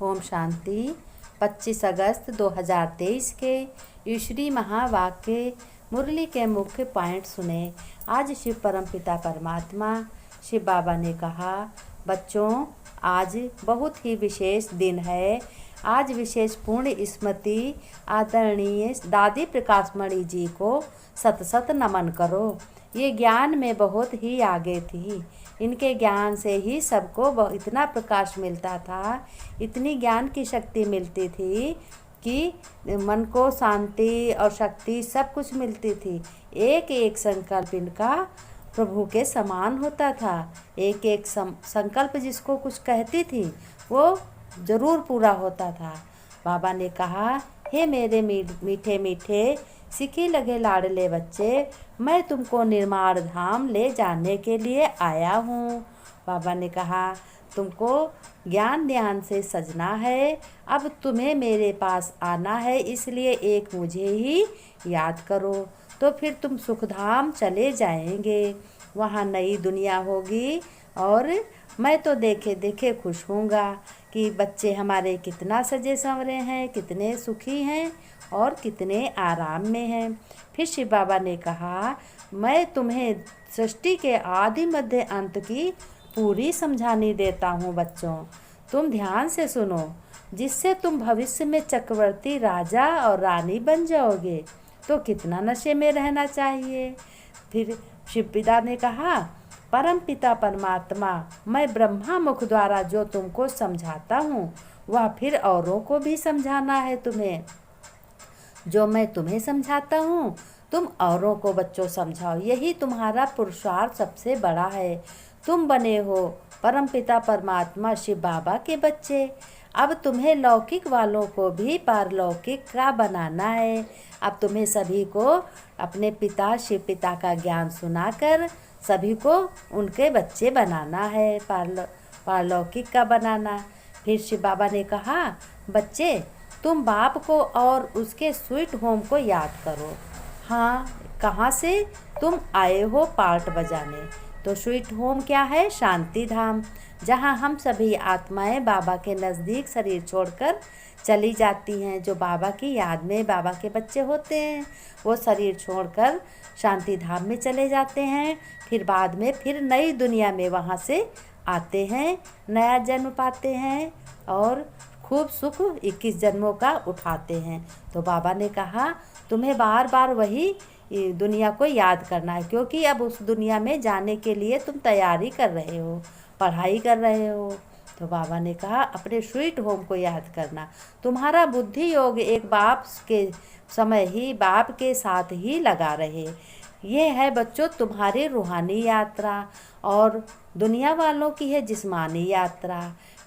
ओम शांति। 25 अगस्त 2023 के ईश्वरी महावाक्य मुरली के मुख्य पॉइंट सुने। आज शिव परमपिता परमात्मा शिव बाबा ने कहा, बच्चों आज बहुत ही विशेष दिन है। आज विशेष पूर्ण स्मृति आदरणीय दादी प्रकाशमणि जी को सत सत नमन करो। ये ज्ञान में बहुत ही आगे थी। इनके ज्ञान से ही सबको इतना प्रकाश मिलता था, इतनी ज्ञान की शक्ति मिलती थी कि मन को शांति और शक्ति सब कुछ मिलती थी। एक एक संकल्प इनका प्रभु के समान होता था। एक एक संकल्प जिसको कुछ कहती थी वो ज़रूर पूरा होता था। बाबा ने कहा, हे मेरे मीठे मीठे सिके लगे लाडले बच्चे, मैं तुमको निर्माण धाम ले जाने के लिए आया हूँ। बाबा ने कहा, तुमको ज्ञान ध्यान से सजना है, अब तुम्हें मेरे पास आना है, इसलिए एक मुझे ही याद करो तो फिर तुम सुखधाम चले जाएंगे। वहाँ नई दुनिया होगी और मैं तो देखे देखे खुश होऊंगा कि बच्चे हमारे कितना सजे संवरे हैं, कितने सुखी हैं और कितने आराम में हैं। फिर शिव बाबा ने कहा, मैं तुम्हें सृष्टि के आदि मध्य अंत की पूरी समझानी देता हूँ। बच्चों तुम ध्यान से सुनो, जिससे तुम भविष्य में चक्रवर्ती राजा और रानी बन जाओगे। तो कितना नशे में रहना चाहिए। फिर शिव पिता ने कहा, परम पिता परमात्मा, मैं ब्रह्मा मुख द्वारा जो तुमको समझाता हूँ वह फिर औरों को भी समझाना है तुम्हें। जो मैं तुम्हें समझाता हूँ तुम औरों को बच्चों समझाओ। यही तुम्हारा पुरुषार्थ सबसे बड़ा है। तुम बने हो परम पिता परमात्मा शिव बाबा के बच्चे। अब तुम्हें लौकिक वालों को भी पारलौकिक का बनाना है। अब तुम्हें सभी को अपने पिता शिव पिता का ज्ञान सुनाकर सभी को उनके बच्चे बनाना है, पारलौकिक का बनाना। फिर शिव बाबा ने कहा, बच्चे तुम बाप को और उसके स्वीट होम को याद करो। हाँ, कहाँ से तुम आए हो पार्ट बजाने। तो स्वीट होम क्या है? शांति धाम, जहाँ हम सभी आत्माएं बाबा के नज़दीक शरीर छोड़कर चली जाती हैं। जो बाबा की याद में बाबा के बच्चे होते हैं वो शरीर छोड़कर शांति धाम में चले जाते हैं। फिर बाद में फिर नई दुनिया में वहाँ से आते हैं, नया जन्म पाते हैं और खूब सुख 21 जन्मों का उठाते हैं। तो बाबा ने कहा, तुम्हें बार बार वही दुनिया को याद करना है, क्योंकि अब उस दुनिया में जाने के लिए तुम तैयारी कर रहे हो, पढ़ाई कर रहे हो। तो बाबा ने कहा, अपने स्वीट होम को याद करना। तुम्हारा बुद्धि योग एक बाप के समय ही बाप के साथ ही लगा रहे। ये है बच्चों तुम्हारी रूहानी यात्रा और दुनिया वालों की है जिस्मानी यात्रा।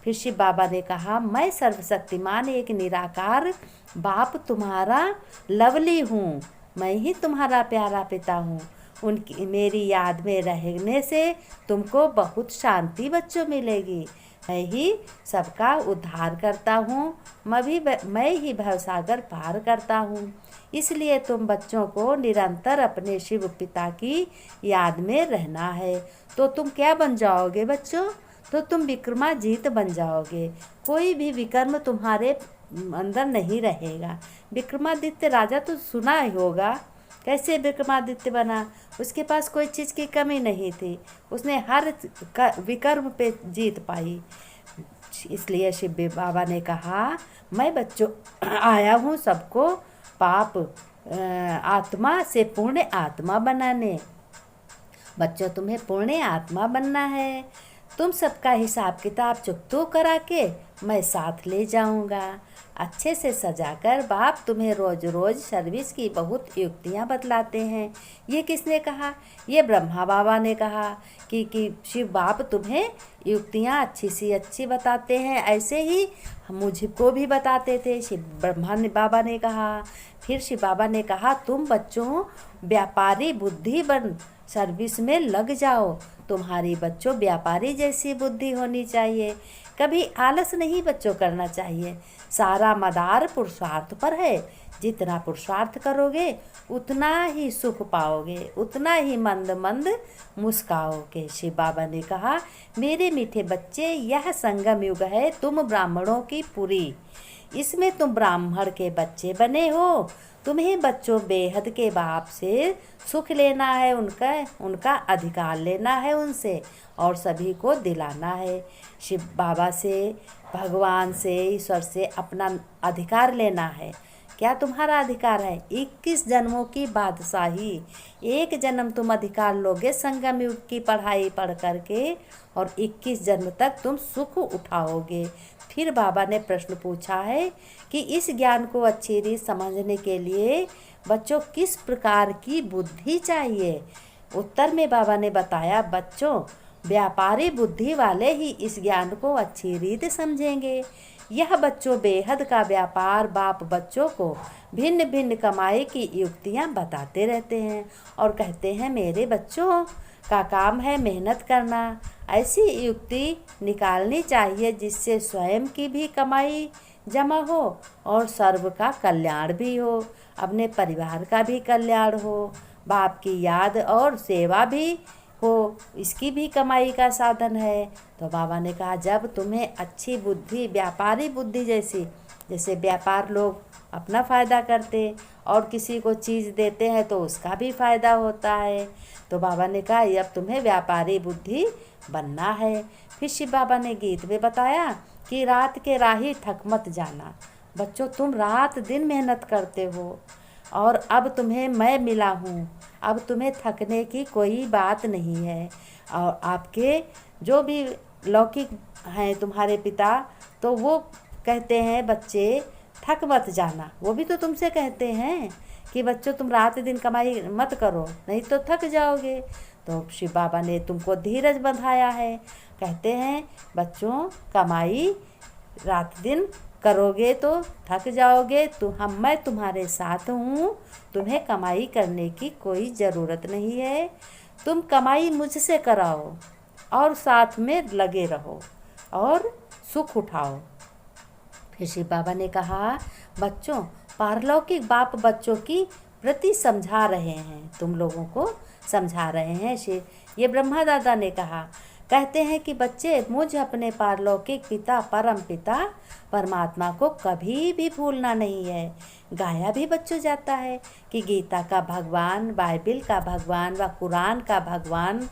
फिर शिव बाबा ने कहा, मैं सर्वशक्तिमान एक निराकार बाप तुम्हारा लवली हूँ। मैं ही तुम्हारा प्यारा पिता हूँ। उनकी मेरी याद में रहने से तुमको बहुत शांति बच्चों मिलेगी। मैं ही सबका उद्धार करता हूँ, मैं ही भवसागर पार करता हूँ। इसलिए तुम बच्चों को निरंतर अपने शिव पिता की याद में रहना है। तो तुम क्या बन जाओगे बच्चों? तो तुम विक्रमाजीत बन जाओगे। कोई भी विक्रम तुम्हारे अंदर नहीं रहेगा। विक्रमादित्य राजा तो सुना ही होगा, कैसे विक्रमादित्य बना। उसके पास कोई चीज़ की कमी नहीं थी, उसने हर विक्रम पे जीत पाई। इसलिए शिव बाबा ने कहा, मैं बच्चों आया हूँ सबको पाप आत्मा से पूर्ण आत्मा बनाने। बच्चों तुम्हें पूर्ण आत्मा बनना है। तुम सबका हिसाब किताब चुकतो करा के मैं साथ ले जाऊंगा। अच्छे से सजाकर बाप तुम्हें रोज़ रोज़ सर्विस की बहुत युक्तियाँ बतलाते हैं। ये किसने कहा? ये ब्रह्मा बाबा ने कहा कि शिव बाप तुम्हें युक्तियाँ अच्छी सी अच्छी बताते हैं। ऐसे ही मुझको भी बताते थे, शिव ब्रह्मा बाबा ने कहा। फिर शिव बाबा ने कहा, तुम बच्चों व्यापारी बुद्धि बन सर्विस में लग जाओ। तुम्हारी बच्चों व्यापारी जैसी बुद्धि होनी चाहिए। कभी आलस नहीं बच्चों करना चाहिए। सारा मदार पुरुषार्थ पर है। जितना पुरुषार्थ करोगे उतना ही सुख पाओगे, उतना ही मंद मंद मुस्काओगे। शिव बाबा ने कहा, मेरे मीठे बच्चे, यह संगम युग है तुम ब्राह्मणों की पुरी। इसमें तुम ब्राह्मण के बच्चे बने हो। तुम्हें बच्चों बेहद के बाप से सुख लेना है, उनका अधिकार लेना है उनसे, और सभी को दिलाना है। शिव बाबा से, भगवान से, ईश्वर से अपना अधिकार लेना है। क्या तुम्हारा अधिकार है? 21 जन्मों की बादशाही। एक जन्म तुम अधिकार लोगे संगम युग की पढ़ाई पढ़ करके, और 21 जन्म तक तुम सुख उठाओगे। फिर बाबा ने प्रश्न पूछा है कि इस ज्ञान को अच्छी रीत समझने के लिए बच्चों किस प्रकार की बुद्धि चाहिए। उत्तर में बाबा ने बताया, बच्चों, व्यापारी बुद्धि वाले ही इस ज्ञान को अच्छी रीत समझेंगे। यह बच्चों बेहद का व्यापार बाप बच्चों को भिन्न भिन्न कमाई की युक्तियाँ बताते रहते हैं और कहते हैं, मेरे बच्चों का काम है मेहनत करना। ऐसी युक्ति निकालनी चाहिए जिससे स्वयं की भी कमाई जमा हो और सर्व का कल्याण भी हो, अपने परिवार का भी कल्याण हो, बाप की याद और सेवा भी हो, इसकी भी कमाई का साधन है। तो बाबा ने कहा, जब तुम्हें अच्छी बुद्धि, व्यापारी बुद्धि जैसे व्यापार लोग अपना फ़ायदा करते और किसी को चीज़ देते हैं तो उसका भी फ़ायदा होता है। तो बाबा ने कहा, अब तुम्हें व्यापारी बुद्धि बनना है। फिर शिव बाबा ने गीत में बताया कि रात के राही थक मत जाना। बच्चों, तुम रात दिन मेहनत करते हो और अब तुम्हें मैं मिला हूँ, अब तुम्हें थकने की कोई बात नहीं है। और आपके जो भी लौकिक हैं तुम्हारे पिता, तो वो कहते हैं, बच्चे थक मत जाना। वो भी तो तुमसे कहते हैं कि बच्चों तुम रात दिन कमाई मत करो, नहीं तो थक जाओगे। तो शिव बाबा ने तुमको धीरज बंधाया है। कहते हैं, बच्चों, कमाई रात दिन करोगे तो थक जाओगे, मैं तुम्हारे साथ हूँ, तुम्हें कमाई करने की कोई ज़रूरत नहीं है। तुम कमाई मुझसे कराओ और साथ में लगे रहो और सुख उठाओ। फिर शिव बाबा ने कहा, बच्चों, पारलौकिक बाप बच्चों की प्रति समझा रहे हैं, तुम लोगों को समझा रहे हैं। ये ब्रह्मा दादा ने कहा, कहते हैं कि बच्चे, मुझ अपने पारलौकिक पिता परम पिता परमात्मा को कभी भी भूलना नहीं है। गाया भी बच्चों जाता है कि गीता का भगवान, बाइबिल का भगवान व कुरान का भगवान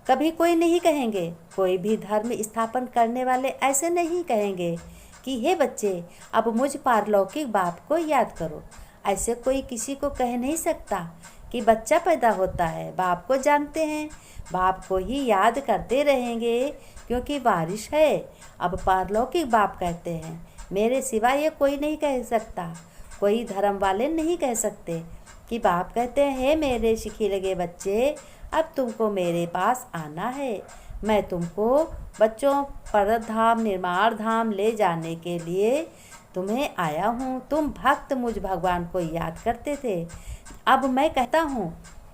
कभी कोई नहीं कहेंगे। कोई भी धर्म स्थापन करने वाले ऐसे नहीं कहेंगे कि हे बच्चे, अब मुझ पारलौकिक बाप को याद करो। ऐसे कोई किसी को कह नहीं सकता कि बच्चा पैदा होता है, बाप को जानते हैं, बाप को ही याद करते रहेंगे क्योंकि बारिश है। अब पारलौकिक बाप कहते हैं, मेरे सिवा ये कोई नहीं कह सकता, कोई धर्म वाले नहीं कह सकते कि बाप कहते हैं, हे मेरे शिखी लगे बच्चे, अब तुमको मेरे पास आना है। मैं तुमको बच्चों परधाम निर्माण धाम ले जाने के लिए तुम्हें आया हूँ। तुम भक्त मुझ भगवान को याद करते थे, अब मैं कहता हूँ,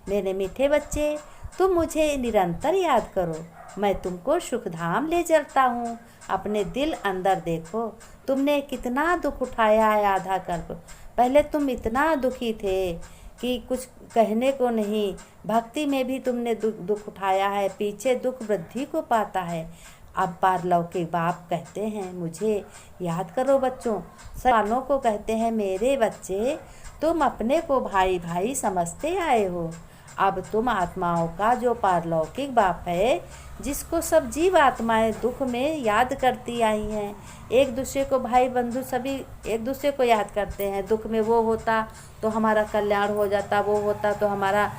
मेरे मीठे बच्चे, तुम मुझे निरंतर याद करो। मैं तुमको सुखधाम ले चलता हूँ। अपने दिल अंदर देखो, तुमने कितना दुख उठाया है आधा कल्प। पहले तुम इतना दुखी थे कि कुछ कहने को नहीं, भक्ति में भी तुमने दुख उठाया है, पीछे दुख वृद्धि को पाता है। अब पारलौकिक बाप कहते हैं, मुझे याद करो बच्चों। सवालों को कहते हैं, मेरे बच्चे, तुम अपने को भाई भाई समझते आए हो। अब तुम आत्माओं का जो पारलौकिक बाप है, जिसको सब जीव आत्माएं दुख में याद करती आई हैं, एक दूसरे को भाई बंधु सभी एक दूसरे को याद करते हैं। दुख में वो होता तो हमारा कल्याण हो जाता, वो होता तो हमारा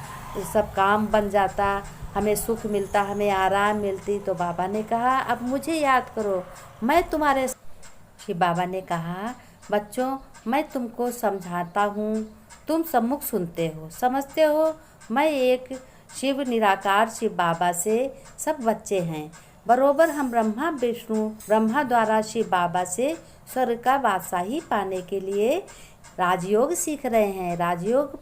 सब काम बन जाता, हमें सुख मिलता, हमें आराम मिलती। तो बाबा ने कहा, अब मुझे याद करो, मैं तुम्हारे। शिव बाबा ने कहा, बच्चों, मैं तुमको समझाता हूँ, तुम सम्मुख सुनते हो, समझते हो। मैं एक शिव निराकार शिव बाबा से सब बच्चे हैं। बरोबर हम ब्रह्मा विष्णु ब्रह्मा द्वारा शिव बाबा से स्वर्ग का बादशाही पाने के लिए राजयोग सीख रहे हैं, राजयोग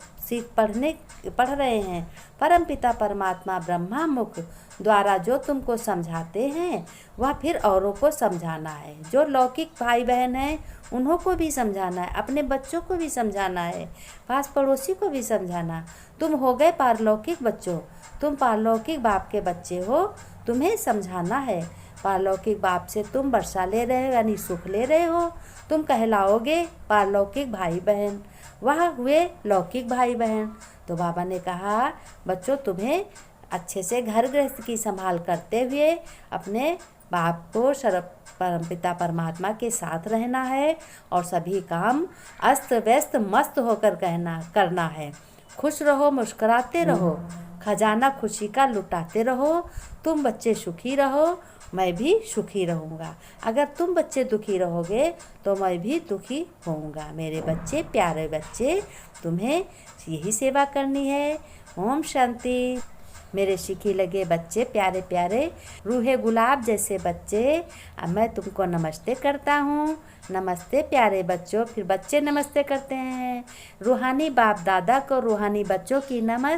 पढ़ रहे हैं। परमपिता परमात्मा ब्रह्मा मुख द्वारा जो तुमको समझाते हैं वह फिर औरों को समझाना है। जो लौकिक भाई बहन हैं उन्हों को भी समझाना है, अपने बच्चों को भी समझाना है, पास पड़ोसी को भी समझाना। तुम हो गए पारलौकिक बच्चों, तुम पारलौकिक बाप के बच्चे हो, तुम्हें समझाना है। पारलौकिक बाप से तुम वर्षा ले रहे हो यानी सुख ले रहे हो, तुम कहलाओगे पारलौकिक भाई बहन, वह हुए लौकिक भाई बहन। तो बाबा ने कहा बच्चों तुम्हें अच्छे से घर गृहस्थ की संभाल करते हुए अपने बाप को परमपिता परमात्मा के साथ रहना है और सभी काम अस्त व्यस्त मस्त होकर करना है। खुश रहो, मुस्कुराते रहो, खजाना खुशी का लुटाते रहो। तुम बच्चे सुखी रहो, मैं भी सुखी रहूँगा। अगर तुम बच्चे दुखी रहोगे तो मैं भी दुखी होऊंगा। मेरे बच्चे, प्यारे बच्चे, तुम्हें यही सेवा करनी है। ओम शांति। मेरे शिकी लगे बच्चे, प्यारे प्यारे रूहे गुलाब जैसे बच्चे, अब मैं तुमको नमस्ते करता हूँ। नमस्ते प्यारे बच्चों। फिर बच्चे नमस्ते करते हैं। रूहानी बाप दादा को रूहानी बच्चों की नमस्ते।